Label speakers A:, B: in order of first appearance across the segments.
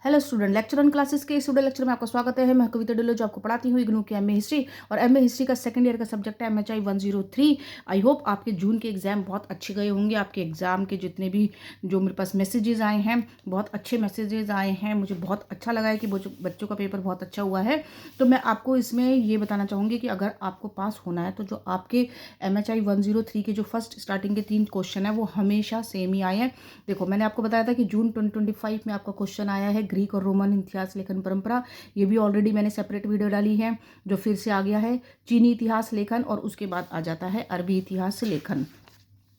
A: Hello student, lecture on classes के इस video lecture में आपका स्वागत है। मैं कविता डिल्लो जो आपको पढ़ाती हूँ इग्नू की एमए हिस्ट्री, और एमए हिस्ट्री का सेकंड ईयर का सब्जेक्ट है एमएचआई 103। आई होप आपके जून के एग्जाम बहुत अच्छे गए होंगे। आपके एग्जाम के जितने भी जो मेरे पास मैसेजेस आए हैं, बहुत अच्छे मैसेजेस आए हैं। मुझे बहुत अच्छा लगा है कि बच्चों का पेपर बहुत अच्छा हुआ है। तो मैं आपको इसमें ये बताना चाहूँगी कि अगर आपको पास होना है तो जो आपके एमएचआई 103 के जो फर्स्ट स्टार्टिंग के 3 क्वेश्चन है वो हमेशा सेम ही आए हैं। देखो, मैंने आपको बताया था कि जून 2025 में आपका क्वेश्चन आया है ग्रीक और रोमन इतिहास लेखन परंपरा। ये भी ऑलरेडी मैंने सेपरेट वीडियो डाली है जो फिर से आ गया है। चीनी इतिहास लेखन, और उसके बाद आ जाता है अरबी इतिहास लेखन,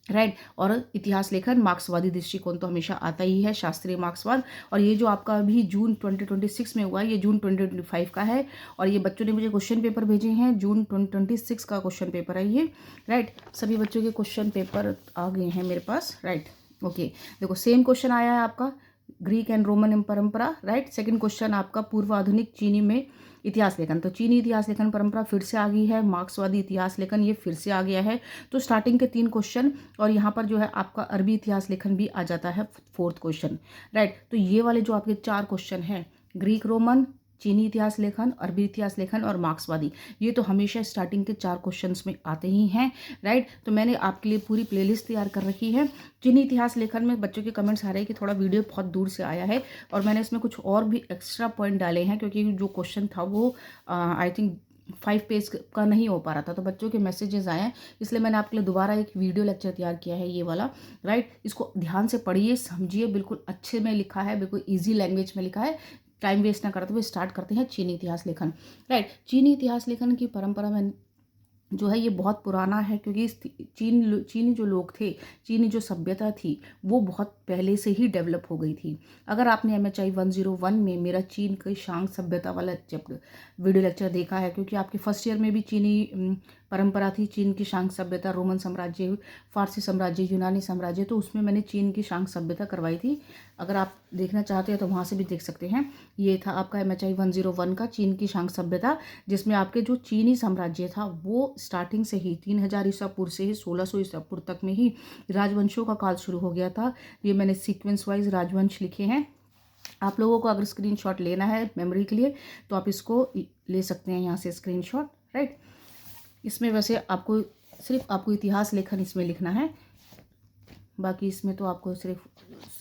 A: राइट। और इतिहास लेखन मार्क्सवादी दृष्टिकोण तो हमेशा आता ही है, शास्त्रीय मार्क्सवाद। और ये जो आपका अभी जून 2026 में हुआ है ये जून 2025 का है। और ये बच्चों ने मुझे क्वेश्चन पेपर भेजे हैं, जून 2026 का क्वेश्चन पेपर है ये, राइट। सभी बच्चों के क्वेश्चन पेपर आ गए हैं मेरे पास, राइट। ओके, देखो सेम क्वेश्चन आया है आपका ग्रीक एंड रोमन परंपरा, राइट। सेकंड क्वेश्चन आपका पूर्व आधुनिक चीनी में इतिहास लेखन, तो चीनी इतिहास लेखन परंपरा फिर से आ गई है। मार्क्सवादी इतिहास लेखन ये फिर से आ गया है। तो स्टार्टिंग के 3 क्वेश्चन, और यहाँ पर जो है आपका अरबी इतिहास लेखन भी आ जाता है 4th क्वेश्चन, राइट। तो ये वाले जो आपके 4 क्वेश्चन हैं, ग्रीक रोमन, चीनी इतिहास लेखन, अरबी इतिहास लेखन और मार्क्सवादी, ये तो हमेशा स्टार्टिंग के 4 क्वेश्चंस में आते ही हैं, राइट। तो मैंने आपके लिए पूरी प्लेलिस्ट तैयार कर रखी है। चीनी इतिहास लेखन में बच्चों के कमेंट्स आ रहे हैं कि थोड़ा वीडियो बहुत दूर से आया है, और मैंने इसमें कुछ और भी एक्स्ट्रा पॉइंट डाले हैं क्योंकि जो क्वेश्चन था वो आई थिंक 5 पेज का नहीं हो पा रहा था, तो बच्चों के मैसेजेस आए हैं, इसलिए मैंने आपके लिए दोबारा एक वीडियो लेक्चर तैयार किया है ये वाला, राइट। इसको ध्यान से पढ़िए, समझिए, बिल्कुल अच्छे में लिखा है, बिल्कुल ईजी लैंग्वेज में लिखा है। टाइम वेस्ट ना करते हुए स्टार्ट करते हैं चीनी इतिहास लेखन, राइट। चीनी इतिहास लेखन की परंपरा में जो है ये बहुत पुराना है, क्योंकि चीनी जो लोग थे, चीनी जो सभ्यता थी वो बहुत पहले से ही डेवलप हो गई थी। अगर आपने एमएचआई 101 में मेरा चीन की शांग सभ्यता वाला वीडियो लेक्चर देखा है, क्योंकि आपके फर्स्ट ईयर में भी चीनी परंपरा थी, चीन की शांग सभ्यता, रोमन साम्राज्य, फारसी साम्राज्य, यूनानी साम्राज्य, तो उसमें मैंने चीन की शांग सभ्यता करवाई थी। अगर आप देखना चाहते हैं तो वहाँ से भी देख सकते हैं। ये था आपका एमएचआई 101 का चीन की शांग सभ्यता, जिसमें आपके जो चीनी साम्राज्य था वो स्टार्टिंग से ही 3000 ईसा पूर्व से ही 1600 ईसा पूर्व तक में ही राजवंशों का काल शुरू हो गया था। ये मैंने सीक्वेंस वाइज राजवंश लिखे हैं। आप लोगों को अगर स्क्रीनशॉट लेना है मेमोरी के लिए तो आप इसको ले सकते हैं यहाँ से स्क्रीनशॉट, राइट। इसमें वैसे आपको सिर्फ आपको इतिहास लेखन इसमें लिखना है, बाकी इसमें तो आपको सिर्फ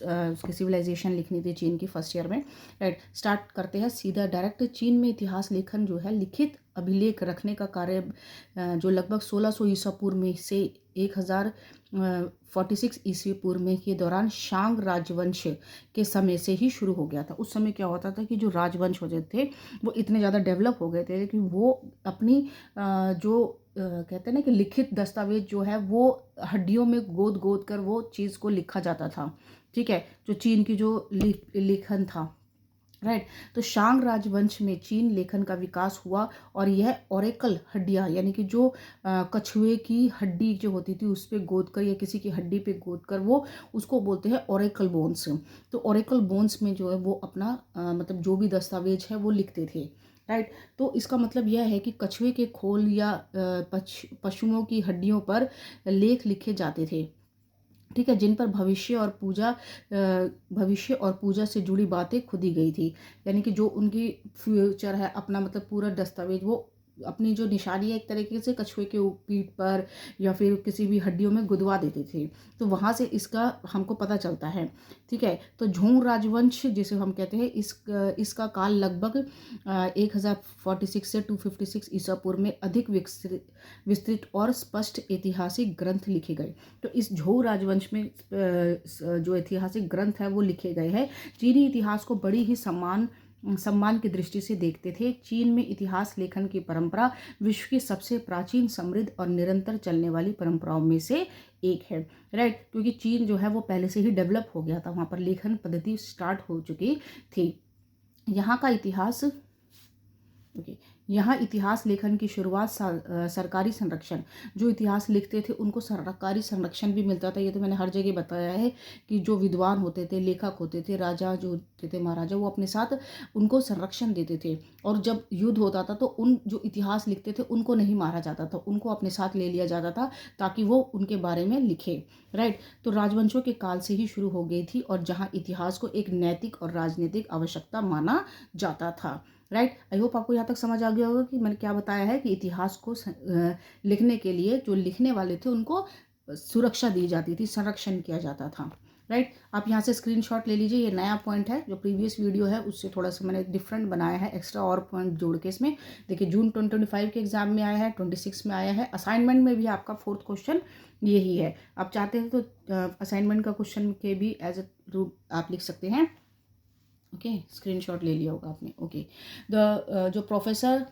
A: उसकी सिविलाइजेशन लिखनी थी चीन की फर्स्ट ईयर में, राइट। स्टार्ट करते हैं सीधा डायरेक्ट। चीन में इतिहास लेखन जो है लिखित अभिलेख रखने का कार्य जो लगभग 1600 ईसा पूर्व में से 1046 ईस्वी पूर्व में के दौरान शांग राजवंश के समय से ही शुरू हो गया था। उस समय क्या होता था कि जो राजवंश होते थे वो इतने ज़्यादा डेवलप हो गए थे कि वो अपनी जो कहते हैं ना कि लिखित दस्तावेज जो है वो हड्डियों में गोद गोद कर वो चीज़ को लिखा जाता था, ठीक है, जो चीन की जो लेखन था, राइट। तो शांग राजवंश में चीन लेखन का विकास हुआ, और यह ओरेकल हड्डियाँ, यानी कि जो कछुए की हड्डी जो होती थी उस पर गोद कर या किसी की हड्डी पे गोद कर वो उसको बोलते हैं ओरेकल बोन्स। तो ओरेकल बोन्स में जो है वो अपना मतलब जो भी दस्तावेज है वो लिखते थे, राइट। तो इसका मतलब यह है कि कछुए के खोल या पशुओं की हड्डियों पर लेख लिखे जाते थे, ठीक है, जिन पर भविष्य और पूजा से जुड़ी बातें खुदी गई थी। यानी कि जो उनकी फ्यूचर है अपना मतलब पूरा दस्तावेज वो अपनी जो निशानी है एक तरीके से कछुए के पीठ पर या फिर किसी भी हड्डियों में गुदवा देते थे। तो वहाँ से इसका हमको पता चलता है, ठीक है। तो झोंग राजवंश जिसे हम कहते हैं इसका काल लगभग 1046 से 256 ईसा पूर्व में अधिक विस्तृत और स्पष्ट ऐतिहासिक ग्रंथ लिखे गए। तो इस झोंग राजवंश में जो ऐतिहासिक ग्रंथ है वो लिखे गए हैं। चीनी इतिहास को बड़ी ही सम्मान की दृष्टि से देखते थे। चीन में इतिहास लेखन की परंपरा विश्व की सबसे प्राचीन, समृद्ध और निरंतर चलने वाली परंपराओं में से एक है, राइट। क्योंकि चीन जो है वो पहले से ही डेवलप हो गया था, वहाँ पर लेखन पद्धति स्टार्ट हो चुकी थी। यहाँ का इतिहास, ओके, यहाँ इतिहास लेखन की शुरुआत सरकारी संरक्षण, जो इतिहास लिखते थे उनको सरकारी संरक्षण भी मिलता था। ये तो मैंने हर जगह बताया है कि जो विद्वान होते थे, लेखक होते थे, राजा जो होते थे, महाराजा, वो अपने साथ उनको संरक्षण देते थे। और जब युद्ध होता था तो उन जो इतिहास लिखते थे उनको नहीं मारा जाता था, उनको अपने साथ ले लिया जाता था ताकि वो उनके बारे में लिखे। राइट। तो राजवंशों के काल से ही शुरू हो गई थी, और जहाँ इतिहास को एक नैतिक और राजनीतिक आवश्यकता माना जाता था। राइट। आई होप आपको यहाँ तक समझ आ गया होगा कि मैंने क्या बताया है कि इतिहास को लिखने के लिए जो लिखने वाले थे उनको सुरक्षा दी जाती थी, संरक्षण किया जाता था। राइट। आप यहाँ से स्क्रीनशॉट ले लीजिए। ये नया पॉइंट है, जो प्रीवियस वीडियो है उससे थोड़ा सा मैंने डिफरेंट बनाया है, एक्स्ट्रा और पॉइंट जोड़ के इसमें। देखिए जून 2025 के एग्जाम में आया है, 26 में आया है, असाइनमेंट में भी आपका 4th क्वेश्चन यही है। आप चाहते हैं तो असाइनमेंट का क्वेश्चन के भी एज ए रूप आप लिख सकते हैं। ओके, स्क्रीनशॉट ले लिया होगा आपने। ओके, जो प्रोफेसर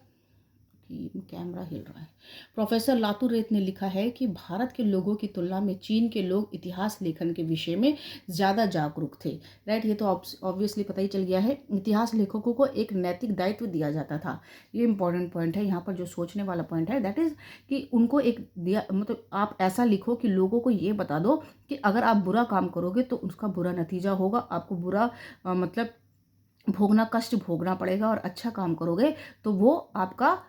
A: कैमरा हिल रहा है, प्रोफेसर लातूरेत ने लिखा है कि भारत के लोगों की तुलना में चीन के लोग इतिहास लेखन के विषय में ज़्यादा जागरूक थे। राइट। ये तो ऑब्वियसली पता ही चल गया है। इतिहास लेखकों को एक नैतिक दायित्व दिया जाता था। ये इंपॉर्टेंट पॉइंट है। यहाँ पर जो सोचने वाला पॉइंट है दैट इज़ कि उनको एक दिया, मतलब आप ऐसा लिखो कि लोगों को ये बता दो कि अगर आप बुरा काम करोगे तो उसका बुरा नतीजा होगा, आपको बुरा मतलब भोगना, कष्ट भोगना पड़ेगा, और अच्छा काम करोगे तो वो आपका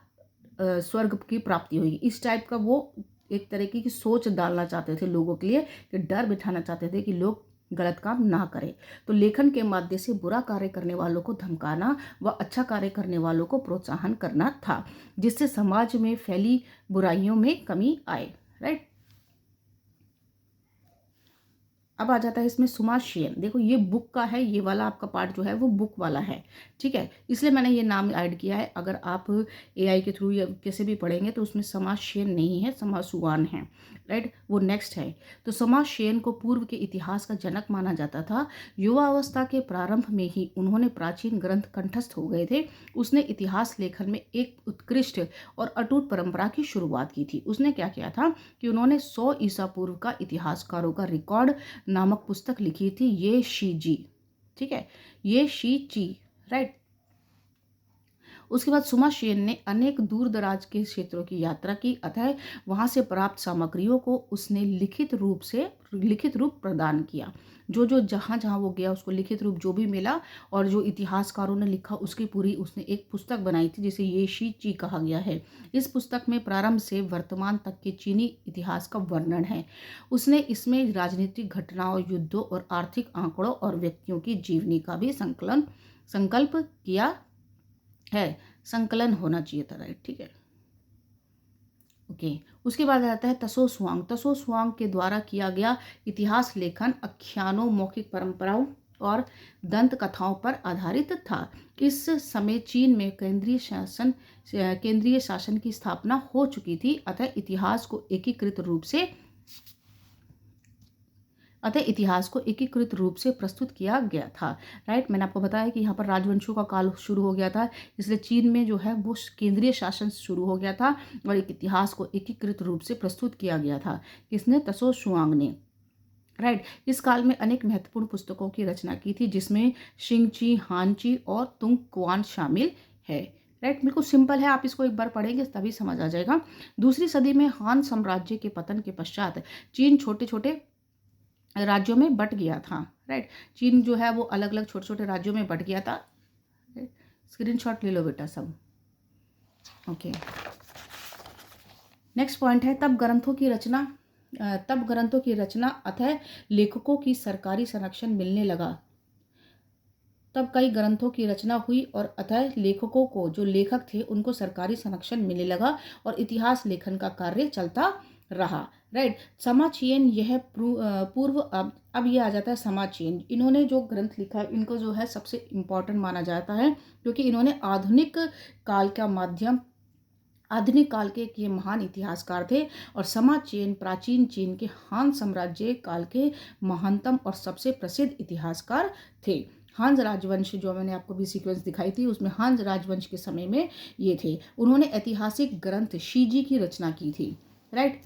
A: स्वर्ग की प्राप्ति होगी। इस टाइप का वो एक तरीके की सोच डालना चाहते थे लोगों के लिए, कि डर बिठाना चाहते थे कि लोग गलत काम ना करें। तो लेखन के माध्यम से बुरा कार्य करने वालों को धमकाना व अच्छा कार्य करने वालों को प्रोत्साहन करना था, जिससे समाज में फैली बुराइयों में कमी आए। राइट। अब आ जाता है इसमें सुमाशयन। देखो ये बुक का है, ये वाला आपका पार्ट जो है वो बुक वाला है। ठीक है, इसलिए मैंने ये नाम ऐड किया है। अगर आप एआई के थ्रू या कैसे भी पढ़ेंगे तो उसमें समाशयन नहीं है, समासुआन है। राइट, वो नेक्स्ट है। तो समाशयन को पूर्व के इतिहास का जनक माना जाता था। युवावस्था के प्रारंभ में ही उन्होंने प्राचीन ग्रंथ कंठस्थ हो गए थे। उसने इतिहास लेखन में एक उत्कृष्ट और अटूट परंपरा की शुरुआत की थी। उसने क्या किया था कि उन्होंने 100 ईसा पूर्व का इतिहासकारों का रिकॉर्ड नामक पुस्तक लिखी थी, ये शी जी। ठीक है, ये शी ची। राइट। उसके बाद सुमाशयन ने अनेक दूर दराज के क्षेत्रों की यात्रा की, अतः वहां से प्राप्त सामग्रियों को उसने लिखित रूप प्रदान किया। जो जो जहाँ जहाँ वो गया उसको लिखित रूप जो भी मिला, और जो इतिहासकारों ने लिखा उसकी पूरी उसने एक पुस्तक बनाई थी, जिसे ये शी ची कहा गया है। इस पुस्तक में प्रारंभ से वर्तमान तक के चीनी इतिहास का वर्णन है। उसने इसमें राजनीतिक घटनाओं, युद्धों और आर्थिक आंकड़ों और व्यक्तियों की जीवनी का भी संकल्प किया है। संकलन होना चाहिए था। राइट। ठीक है। ओके, उसके बाद आता है तसो सुआंग। तसो सुआंग के द्वारा किया गया इतिहास लेखन आख्यानों, मौखिक परंपराओं और दंत कथाओं पर आधारित था। इस समय चीन में केंद्रीय शासन की स्थापना हो चुकी थी, अतः इतिहास को एकीकृत रूप से प्रस्तुत किया गया था। राइट। मैंने आपको बताया कि यहाँ पर राजवंशों का काल शुरू हो गया था, इसलिए चीन में जो है वो केंद्रीय शासन शुरू हो गया था, और एक इतिहास को एकीकृत रूप से प्रस्तुत किया गया था। किसने? तसो शुआंग ने। राइट। इस काल में अनेक महत्वपूर्ण पुस्तकों की रचना की थी, जिसमें शिंगची, हानची और तुंग कुआन शामिल है। राइट। बिल्कुल सिंपल है, आप इसको एक बार पढ़ेंगे तभी समझ आ जाएगा। दूसरी सदी में हान साम्राज्य के पतन के पश्चात चीन छोटे छोटे राज्यों में बट गया था। राइट। चीन जो है वो अलग अलग छोटे छोटे राज्यों में बट गया था। स्क्रीनशॉट ले लो बेटा सब। ओके, नेक्स्ट पॉइंट है तब ग्रंथों की रचना अतः लेखकों की सरकारी संरक्षण मिलने लगा। तब कई ग्रंथों की रचना हुई और अतः लेखकों को, जो लेखक थे, उनको सरकारी संरक्षण मिलने लगा और इतिहास लेखन का कार्य चलता रहा। राइट। समाचयन यह पूर्व अब ये आ जाता है समाचयन। इन्होंने जो ग्रंथ लिखा है इनको जो है सबसे इम्पोर्टेंट माना जाता है, क्योंकि इन्होंने आधुनिक काल के ये महान इतिहासकार थे। और समाचयन प्राचीन चीन के हान साम्राज्य काल के महानतम और सबसे प्रसिद्ध इतिहासकार थे। हांज राजवंश जो मैंने आपको भी सीक्वेंस दिखाई थी, उसमें हांज राजवंश के समय में ये थे। उन्होंने ऐतिहासिक ग्रंथ शीजी की रचना की थी। राइट।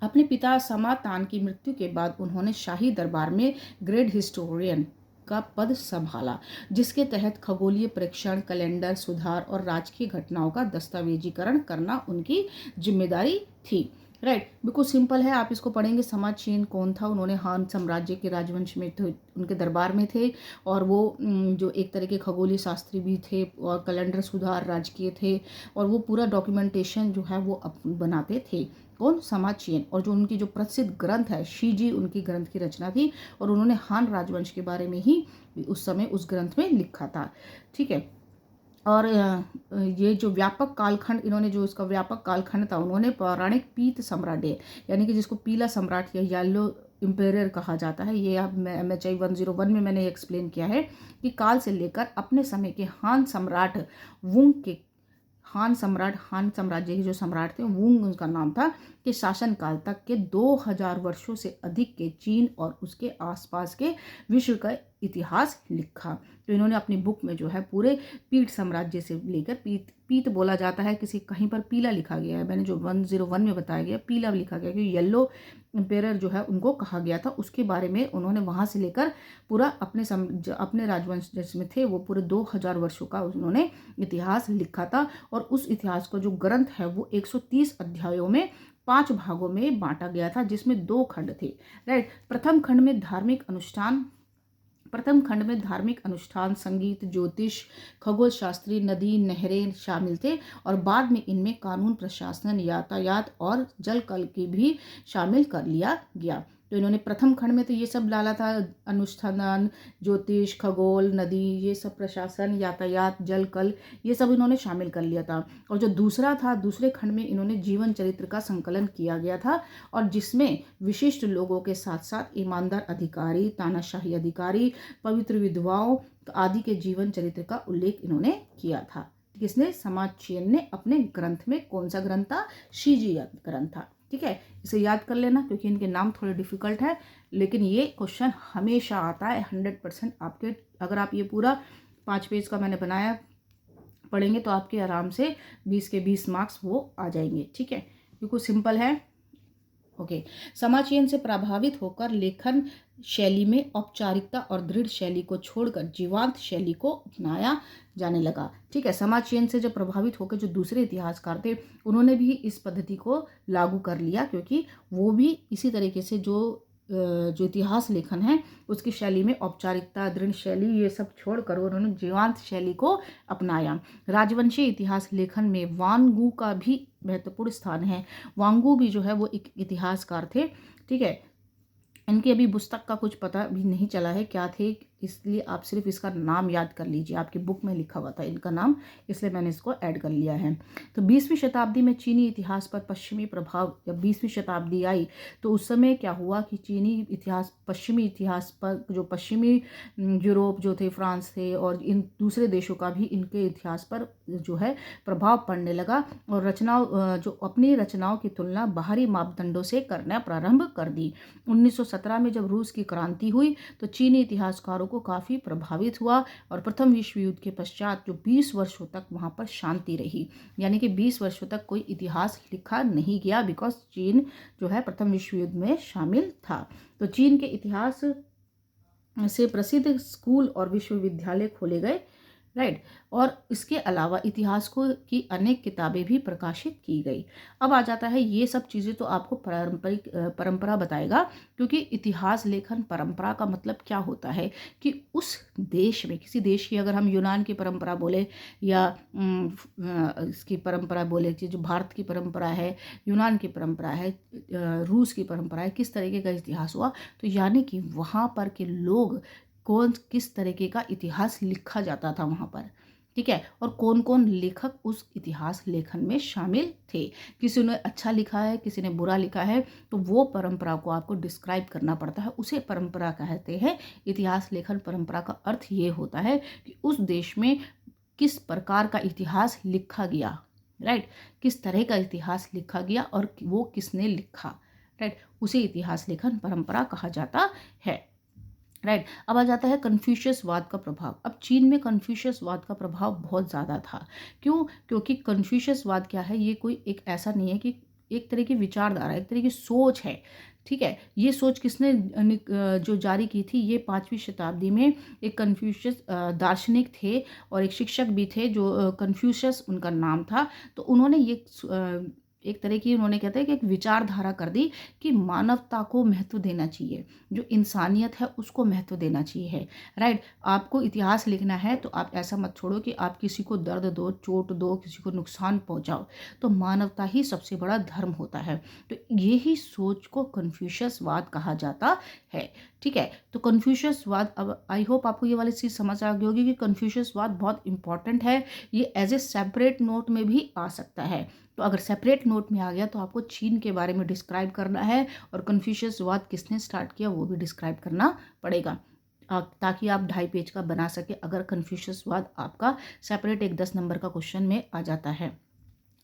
A: अपने पिता समा तान की मृत्यु के बाद उन्होंने शाही दरबार में ग्रेट हिस्टोरियन का पद संभाला, जिसके तहत खगोलीय प्रेक्षण, कैलेंडर सुधार और राजकीय घटनाओं का दस्तावेजीकरण करना उनकी जिम्मेदारी थी। राइट, बिल्कुल सिंपल है, आप इसको पढ़ेंगे। समाचीन कौन था? उन्होंने हान साम्राज्य के राजवंश में थे, उनके दरबार में थे, और वो जो एक तरह के खगोलीय शास्त्री भी थे और कैलेंडर सुधार राजकीय थे, और वो पूरा डॉक्यूमेंटेशन जो है वो बनाते थे। कौन? समाचीन। और जो उनकी जो प्रसिद्ध ग्रंथ है शीजी, उनकी ग्रंथ की रचना थी, और उन्होंने हान राजवंश के बारे में ही उस समय उस ग्रंथ में लिखा था। ठीक है। और ये जो व्यापक कालखंड, इन्होंने जो इसका व्यापक कालखंड था, उन्होंने पौराणिक पीत सम्राट, यानी कि जिसको पीला सम्राट या येलो इम्पेरियर कहा जाता है, ये अब MHI 101 में मैंने एक्सप्लेन किया है कि काल से लेकर अपने समय के हान सम्राट वुंग के, हान साम्राज्य के जो सम्राट थे वुंग उनका नाम था, के शासनकाल तक के 2000 वर्षों से अधिक के चीन और उसके आसपास के विश्व का इतिहास लिखा। तो इन्होंने अपनी बुक में जो है पूरे पीठ साम्राज्य से लेकर, पीत बोला जाता है, किसी कहीं पर पीला लिखा गया है, मैंने जो 101 में बताया गया पीला लिखा गया, क्योंकि येलो एम्पेयर जो है उनको कहा गया था, उसके बारे में उन्होंने वहाँ से लेकर पूरा अपने राजवंश जिसमें थे वो पूरे 2000 वर्षों का उन्होंने इतिहास लिखा था। और उस इतिहास का जो ग्रंथ है वो 130 अध्यायों में 5 भागों में बांटा गया था, जिसमें 2 खंड थे। राइट, प्रथम खंड में धार्मिक अनुष्ठान, संगीत, ज्योतिष, खगोल शास्त्री, नदी, नहरें शामिल थे, और बाद में इनमें कानून, प्रशासन, यातायात और जल कल की भी शामिल कर लिया गया। तो इन्होंने प्रथम खंड में तो ये सब डाला था, अनुष्ठान, ज्योतिष, खगोल, नदी, ये सब, प्रशासन, यातायात, जल कल, ये सब इन्होंने शामिल कर लिया था। और जो दूसरा था, दूसरे खंड में इन्होंने जीवन चरित्र का संकलन किया गया था, और जिसमें विशिष्ट लोगों के साथ साथ ईमानदार अधिकारी, तानाशाही अधिकारी, पवित्र विधवाओं आदि के जीवन चरित्र का उल्लेख इन्होंने किया था। किसने? समाचीन ने अपने ग्रंथ में। कौन सा ग्रंथ था? शीजी ग्रंथ था। ठीक है, इसे याद कर लेना, क्योंकि इनके नाम थोड़े डिफिकल्ट है, लेकिन ये क्वेश्चन हमेशा आता है 100% आपके। अगर आप ये पूरा 5 पेज का मैंने बनाया पढ़ेंगे तो आपके आराम से 20 के 20 मार्क्स वो आ जाएंगे। ठीक है, बिल्कुल सिंपल है। ओके, समाचीन से प्रभावित होकर लेखन शैली में औपचारिकता और दृढ़ शैली को छोड़कर जीवांत शैली को अपनाया जाने लगा। ठीक है, समाचीन से जब प्रभावित होकर जो दूसरे इतिहासकार थे उन्होंने भी इस पद्धति को लागू कर लिया, क्योंकि वो भी इसी तरीके से जो इतिहास लेखन है उसकी शैली में औपचारिकता, दृढ़ शैली, ये सब छोड़कर उन्होंने जीवांत शैली को अपनाया। राजवंशी इतिहास लेखन में वांगू का भी महत्वपूर्ण स्थान है। वांगू भी जो है वो एक इतिहासकार थे। ठीक है, इनकी अभी पुस्तक का कुछ पता भी नहीं चला है क्या थे, इसलिए आप सिर्फ इसका नाम याद कर लीजिए, आपकी बुक में लिखा हुआ था इनका नाम, इसलिए मैंने इसको ऐड कर लिया है। तो 20वीं शताब्दी में चीनी इतिहास पर पश्चिमी प्रभाव, जब 20वीं शताब्दी आई तो उस समय क्या हुआ कि चीनी इतिहास, पश्चिमी इतिहास पर, जो पश्चिमी यूरोप जो थे, फ्रांस थे, और इन दूसरे देशों का भी इनके इतिहास पर जो है प्रभाव पड़ने लगा, और जो अपनी रचनाओं की तुलना बाहरी मापदंडों से करना प्रारंभ कर दी। 1917 में जब रूस की क्रांति हुई तो चीनी इतिहासकारों को काफ़ी प्रभावित हुआ, और प्रथम विश्व युद्ध के पश्चात जो 20 वर्षों तक वहाँ पर शांति रही, यानी कि 20 वर्षों तक कोई इतिहास लिखा नहीं गया, बिकॉज चीन जो है प्रथम विश्व युद्ध में शामिल था। तो चीन के इतिहास से प्रसिद्ध स्कूल और विश्वविद्यालय खोले गए। राइट, और इसके अलावा इतिहासों की अनेक किताबें भी प्रकाशित की गई। अब आ जाता है, ये सब चीज़ें तो आपको परंपरा बताएगा, क्योंकि इतिहास लेखन परंपरा का मतलब क्या होता है कि उस देश में, किसी देश की, अगर हम यूनान की परंपरा बोले या इसकी परंपरा बोले, कि जो भारत की परंपरा है, यूनान की परंपरा है, रूस की परंपरा है, किस तरीके का इतिहास हुआ, तो यानी कि वहाँ पर के लोग किस तरीके का इतिहास लिखा जाता था वहाँ पर। ठीक है, और कौन कौन लेखक उस इतिहास लेखन में शामिल थे, किसी ने अच्छा लिखा है, किसी ने बुरा लिखा है, तो वो परंपरा को आपको डिस्क्राइब करना पड़ता है, उसे परंपरा कहते हैं। इतिहास लेखन परंपरा का अर्थ ये होता है कि उस देश में किस प्रकार का इतिहास लिखा गया। राइट, किस तरह का इतिहास लिखा गया और वो किसने लिखा। राइट, उसे इतिहास लेखन परंपरा कहा जाता है। राइट, अब आ जाता है कन्फ्यूशियसवाद का प्रभाव। अब चीन में कन्फ्यूशियसवाद का प्रभाव बहुत ज़्यादा था। क्यों? क्योंकि कन्फ्यूशियसवाद क्या है, ये कोई एक ऐसा नहीं है कि एक तरह की विचारधारा, एक तरह की सोच है। ठीक है, ये सोच किसने जो जारी की थी, ये 5वीं शताब्दी में एक कन्फ्यूशियस दार्शनिक थे और एक शिक्षक भी थे जो कन्फ्यूशियस उनका नाम था। तो उन्होंने एक तरह की उन्होंने कहते हैं कि एक विचारधारा कर दी कि मानवता को महत्व देना चाहिए, जो इंसानियत है उसको महत्व देना चाहिए है, राइट। आपको इतिहास लिखना है तो आप ऐसा मत छोड़ो कि आप किसी को दर्द दो, चोट दो, किसी को नुकसान पहुंचाओ। तो मानवता ही सबसे बड़ा धर्म होता है। तो यही सोच को कन्फ्यूशियसवाद कहा जाता है, ठीक है। तो कन्फ्यूशियसवाद, अब आई होप आपको ये वाली चीज़ समझ आ गई होगी कि कन्फ्यूशियसवाद बहुत इंपॉर्टेंट है। ये एज ए सेपरेट नोट में भी आ सकता है। तो अगर सेपरेट नोट में आ गया तो आपको चीन के बारे में डिस्क्राइब करना है और कन्फ्यूशियसवाद किसने स्टार्ट किया वो भी डिस्क्राइब करना पड़ेगा, ताकि आप 2.5 पेज का बना सके अगर कन्फ्यूशियसवाद आपका सेपरेट एक 10 नंबर का क्वेश्चन में आ जाता है,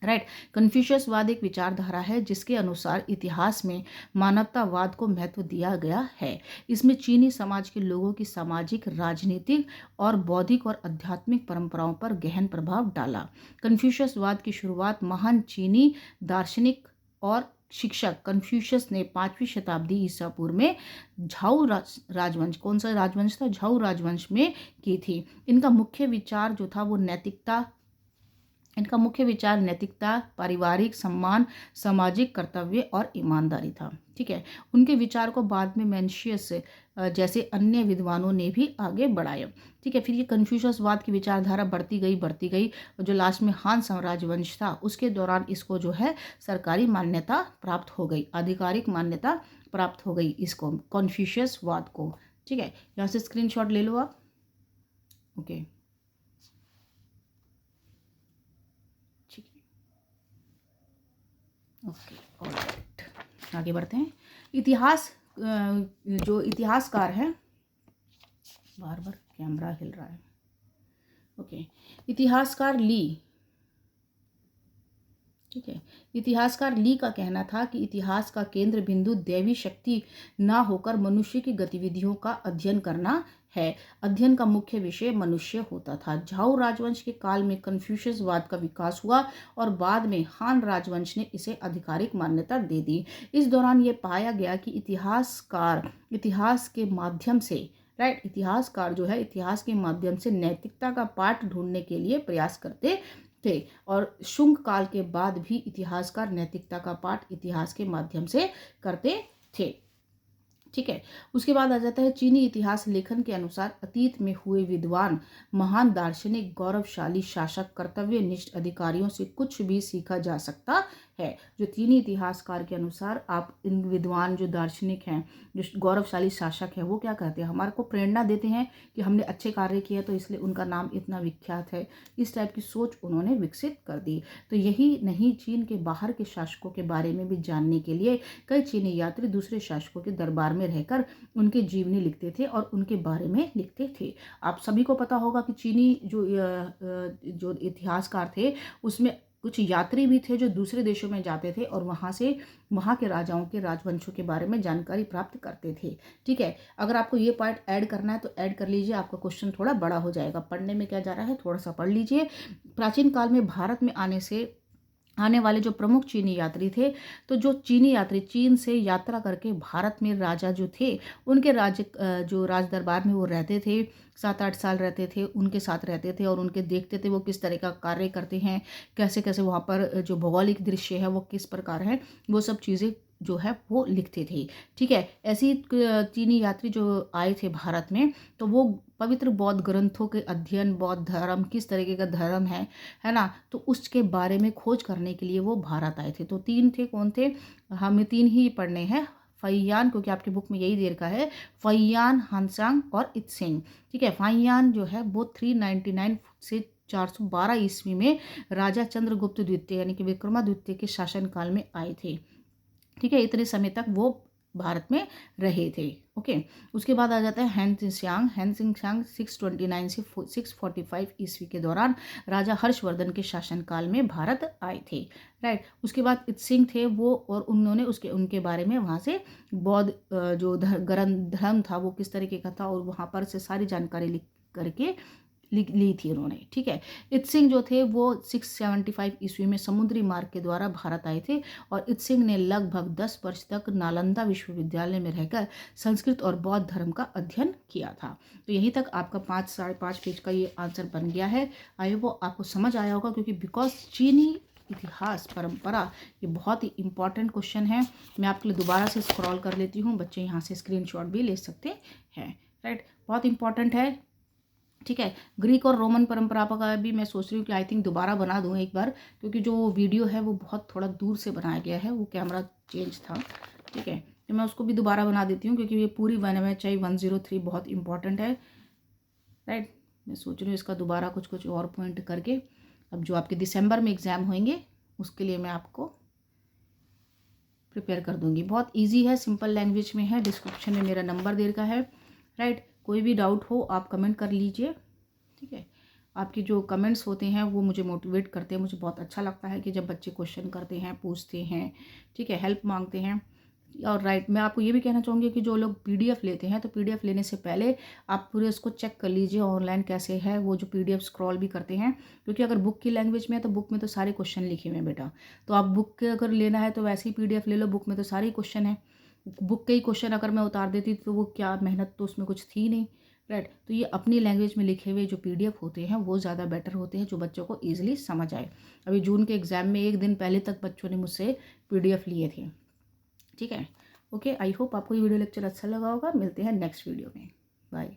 A: राइट। कन्फ्यूशियसवाद एक विचारधारा है जिसके अनुसार इतिहास में मानवतावाद को महत्व दिया गया है। इसमें चीनी समाज के लोगों की सामाजिक, राजनीतिक और बौद्धिक और आध्यात्मिक परंपराओं पर गहन प्रभाव डाला। कन्फ्यूशियसवाद की शुरुआत महान चीनी दार्शनिक और शिक्षक कन्फ्यूशियस ने 5वीं शताब्दी ईसा पूर्व में झाऊ राजवंश, कौन सा राजवंश था, झाऊ राजवंश में की थी। इनका मुख्य विचार जो था वो नैतिकता, पारिवारिक सम्मान, सामाजिक कर्तव्य और ईमानदारी था, ठीक है। उनके विचार को बाद में मेंशियस जैसे अन्य विद्वानों ने भी आगे बढ़ाया, ठीक है। फिर ये कन्फ्यूशियसवाद की विचारधारा बढ़ती गई, जो लास्ट में हान साम्राज्य वंश था उसके दौरान इसको जो है सरकारी मान्यता प्राप्त हो गई, आधिकारिक मान्यता प्राप्त हो गई इसको, कन्फ्यूशियसवाद को, ठीक है। यहाँ से स्क्रीनशॉट ले लो आप, ओके, ठीक है, ओके, ऑलराइट, आगे बढ़ते हैं। इतिहास, जो इतिहासकार है, बार बार कैमरा हिल रहा है, ओके, इतिहासकार ली, ठीक है, इतिहासकार ली का कहना था कि इतिहास का केंद्र बिंदु दैवी शक्ति ना होकर मनुष्य की गतिविधियों का अध्ययन करना है। अध्ययन का मुख्य विषय मनुष्य होता था। झाऊ राजवंश के काल में कन्फ्यूशियसवाद का विकास हुआ और बाद में हान राजवंश ने इसे आधिकारिक मान्यता दे दी। इस दौरान ये पाया गया कि इतिहासकार इतिहास के माध्यम से, राइट, इतिहासकार जो है इतिहास के माध्यम से नैतिकता का पाठ ढूंढने के लिए प्रयास करते थे और शुंग काल के बाद भी इतिहासकार नैतिकता का पाठ इतिहास के माध्यम से करते थे, ठीक है। उसके बाद आ जाता है चीनी इतिहास लेखन के अनुसार अतीत में हुए विद्वान, महान दार्शनिक, गौरवशाली शासक, कर्तव्यनिष्ठ अधिकारियों से कुछ भी सीखा जा सकता है। जो चीनी इतिहासकार के अनुसार आप इन विद्वान जो दार्शनिक हैं, जो गौरवशाली शासक हैं, वो क्या कहते हैं, हमारे को प्रेरणा देते हैं कि हमने अच्छे कार्य किए तो इसलिए उनका नाम इतना विख्यात है। इस टाइप की सोच उन्होंने विकसित कर दी। तो यही नहीं, चीन के बाहर के शासकों के बारे में भी जानने के लिए कई चीनी यात्री दूसरे शासकों के दरबार में रहकर उनके जीवनी लिखते थे और उनके बारे में लिखते थे। आप सभी को पता होगा कि चीनी जो इतिहासकार थे उसमें कुछ यात्री भी थे जो दूसरे देशों में जाते थे और वहाँ से वहाँ के राजाओं के राजवंशों के बारे में जानकारी प्राप्त करते थे, ठीक है। अगर आपको ये पार्ट ऐड करना है तो ऐड कर लीजिए, आपका क्वेश्चन थोड़ा बड़ा हो जाएगा। पढ़ने में क्या जा रहा है, थोड़ा सा पढ़ लीजिए। प्राचीन काल में भारत में आने वाले जो प्रमुख चीनी यात्री थे, तो जो चीनी यात्री चीन से यात्रा करके भारत में राजा जो थे उनके जो राज दरबार में वो रहते थे, 7-8 साल रहते थे, उनके साथ रहते थे और उनके देखते थे वो किस तरह का कार्य करते हैं, कैसे कैसे वहाँ पर जो भौगोलिक दृश्य है वो किस प्रकार है, वो सब चीज़ें जो है वो लिखते थे, ठीक है। ऐसी चीनी यात्री जो आए थे भारत में, तो वो पवित्र बौद्ध ग्रंथों के अध्ययन, बौद्ध धर्म किस तरीके का धर्म है ना, तो उसके बारे में खोज करने के लिए वो भारत आए थे। तो 3 थे, कौन थे, हमें 3 ही पढ़ने हैं। फैयान, क्योंकि आपकी बुक में यही दे रखा है, फैयान, हानसांग और इत्सिंग, ठीक है। फैयान जो है वो 399 से 412 ईस्वी में राजा चंद्रगुप्त द्वितीय यानी कि विक्रमादित्य के शासनकाल में आए थे, ठीक है। इतने समय तक वो भारत में रहे थे, ओके। उसके बाद आ जाता है हैन सिंग 629 से 645 ईस्वी के दौरान राजा हर्षवर्धन के शासनकाल में भारत आए थे, राइट। उसके बाद इत्सिंग थे वो, और उन्होंने उनके बारे में वहाँ से बौद्ध जो धर्म था वो किस तरीके का था और वहाँ पर से सारी जानकारी लिख करके ली थी उन्होंने, ठीक है। इत्सिंग जो थे वो 675 ईस्वी में समुद्री मार्ग के द्वारा भारत आए थे और इत्सिंग ने लगभग 10 वर्ष तक नालंदा विश्वविद्यालय में रहकर संस्कृत और बौद्ध धर्म का अध्ययन किया था। तो यहीं तक आपका 5-5.5 पेज का ये आंसर बन गया है। आई होप वो आपको समझ आया होगा, क्योंकि बिकॉज चीनी इतिहास परंपरा ये बहुत ही इंपॉर्टेंट क्वेश्चन है। मैं आपके लिए दोबारा से स्क्रॉल कर लेती हूँ, बच्चे यहाँ से स्क्रीनशॉट भी ले सकते हैं, राइट। बहुत इंपॉर्टेंट है, ठीक है। ग्रीक और रोमन परंपरा का भी मैं सोच रही हूँ कि आई थिंक दोबारा बना दूँ एक बार, क्योंकि जो वीडियो है वो बहुत थोड़ा दूर से बनाया गया है, वो कैमरा चेंज था, ठीक है। तो मैं उसको भी दोबारा बना देती हूँ, क्योंकि ये पूरी MHI 103 बहुत इंपॉर्टेंट है, राइट। मैं सोच रही हूँ इसका दोबारा कुछ और पॉइंट करके अब जो आपके दिसंबर में एग्ज़ाम होंगे उसके लिए मैं आपको प्रिपेयर कर दूंगी। बहुत इजी है, सिंपल लैंग्वेज में है, डिस्क्रिप्शन में मेरा नंबर दे रखा है, राइट। कोई भी डाउट हो आप कमेंट कर लीजिए, ठीक है। आपके जो कमेंट्स होते हैं वो मुझे मोटिवेट करते हैं, मुझे बहुत अच्छा लगता है कि जब बच्चे क्वेश्चन करते हैं, पूछते हैं, ठीक है, हेल्प मांगते हैं। और राइट, मैं आपको ये भी कहना चाहूँगी कि जो लोग PDF लेते हैं तो PDF लेने से पहले आप पूरे उसको चेक कर लीजिए ऑनलाइन कैसे है, वो जो PDF स्क्रॉल भी करते हैं, क्योंकि अगर बुक की लैंग्वेज में है तो बुक में तो सारे क्वेश्चन लिखे हुए हैं बेटा। तो आप बुक के अगर लेना है तो वैसे ही PDF ले लो, बुक में तो सारे ही क्वेश्चन है। बुक के ही क्वेश्चन अगर मैं उतार देती तो वो क्या मेहनत तो उसमें कुछ थी नहीं, राइट। तो ये अपनी लैंग्वेज में लिखे हुए जो PDF होते हैं वो ज़्यादा बेटर होते हैं, जो बच्चों को ईजिली समझ आए। अभी जून के एग्ज़ाम में एक दिन पहले तक बच्चों ने मुझसे PDF लिए थे, ठीक है। ओके, आई होप आपको ये वीडियो लेक्चर अच्छा लगा होगा। मिलते हैं नेक्स्ट वीडियो में, बाय।